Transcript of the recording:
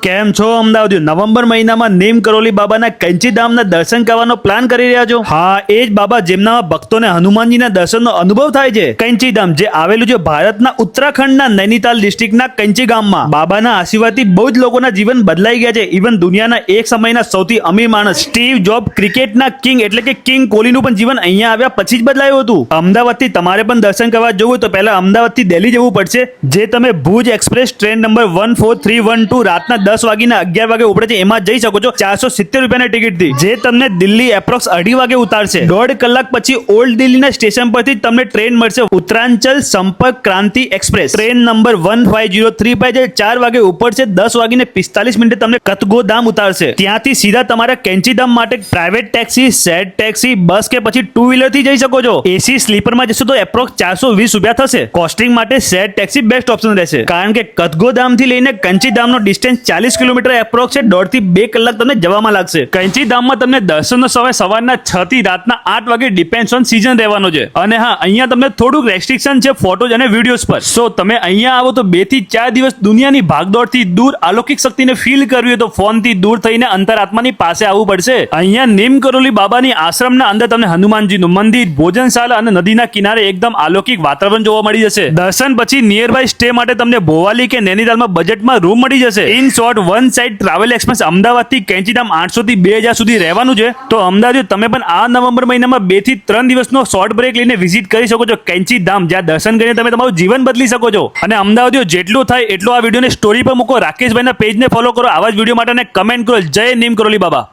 કેમ છો અમદાવાદ? નવેમ્બર મહિનામાં નીમ કરોલી બાબાના કંચીધામના દર્શન કરવાનો પ્લાન કરી રહ્યા છો? હા, એ જ બાબા જેમના ભક્તોને હનુમાનજીના દર્શનનો અનુભવ થાય છે. કંચીધામ જે આવેલું છે ભારતના ઉત્તરાખંડના નૈનીતાલ ડિસ્ટ્રિક્ટના કંચી ગામમાં. બાબાના આશીર્વાદથી બહુ જ લોકોના જીવન બદલાઈ ગયા છે. ઇવન દુનિયાના એક સમયના સૌથી અમીર માણસ સ્ટીવ જોબ, ક્રિકેટના કિંગ એટલે કે કિંગ કોહલીનું પણ જીવન અહીંયા આવ્યા પછી જ બદલાયું હતું. અમદાવાદથી તમારે પણ દર્શન કરવા જવું હોય તો પહેલા અમદાવાદથી દિલ્હી જવું પડશે. જે તમે ભુજ એક્સપ્રેસ ટ્રેન નંબર 14312 રાતના 10 વાગીના 11 વાગે ઉપડે છે એમાં જઈ શકો છો 470 રૂપિયાની ટિકિટ થી, જે તમને દિલ્હી એપ્રોક્સ 2:30 વાગે ઉતારશે. 1.5 કલાક પછી ઓલ્ડ દિલ્હીના સ્ટેશન પરથી તમને ટ્રેન મળશે ઉત્તરાંચલ સંપર્ક ક્રાંતિ એક્સપ્રેસ ટ્રેન નંબર 15035 જે 4 વાગે ઉપડશે. 10:45 તમને કતગોદામ ઉતારશે. ત્યાંથી સીધા તમારા કેન્ચીધામ માટે પ્રાઇવેટ ટેક્સી, શેર્ડ ટેક્સી, બસ કે પછી 2 વ્હીલર થી જઈ શકો છો. એસી સ્લીપરમાં જશો તો એપ્રોક્સ 420 રૂપિયા થશે. કોસ્ટિંગ માટે શેર્ડ ટેક્સી બેસ્ટ ઓપ્શન રહેશે, કારણ કે કતગોદામ થી લઈને કંચીધામનો ડિસ્ટન્સ 40 કિલોમીટર એપ્રોક્સ છે. 1.5 થી 2 કલાક તમને જવામાં લાગશે. કંચીધામમાં તમને દર્શનનો સમય સવારના 6 થી રાતના 8 વાગે ડિપેન્ડ્સ ઓન સીઝન રહેવાનો છે. અને હા, અહીંયા તમને થોડુંક રેસ્ટ્રિક્શન છે ફોટોઝ અને વિડીયોઝ પર. સો તમે અહીંયા આવો તો 2 થી 4 દિવસ દુનિયાની ભાગદોડથી દૂર અલૌકિક શક્તિને ફીલ કરવી હોય તો ફોનથી દૂર થઈને અંતરાત્માની પાસે આવવું પડશે. અહીંયા નીમ કરોલી બાબાની આશ્રમના અંદર તમને હનુમાનજીનું મંદિર, ભોજનશાળા અને નદીના કિનારે એકદમ અલૌકિક વાતાવરણ જોવા મળી જશે. દર્શન પછી નિયર બાય સ્ટે માટે તમને ભોવાલી કે નૈનીતાલમાં બજેટમાં રૂમ મળી જશે. In short, one side travel expense અમદાવાદથી કેન્ચીધામ 800 થી 2000 સુધી રહેવાનું છે. તો અમદાવાદ તમે પણ આ નવેમ્બર મહિનામાં 2 થી 3 દિવસનો શોર્ટ બ્રેક લઈને વિઝિટ કરી શકો છો કેન્ચીધામ, જ્યાં દર્શન કરીને તમે તમારું જીવન બદલી શકો છો. અને અમદાવાદીઓ જેટલું થાય એટલું આ વિડીયોને સ્ટોરી પર મૂકો, રાકેશભાઈના પેજને ફોલો કરો, આવા જ વિડીયો માટે કમેન્ટ કરો. જય નીમ કરોલી બાબા.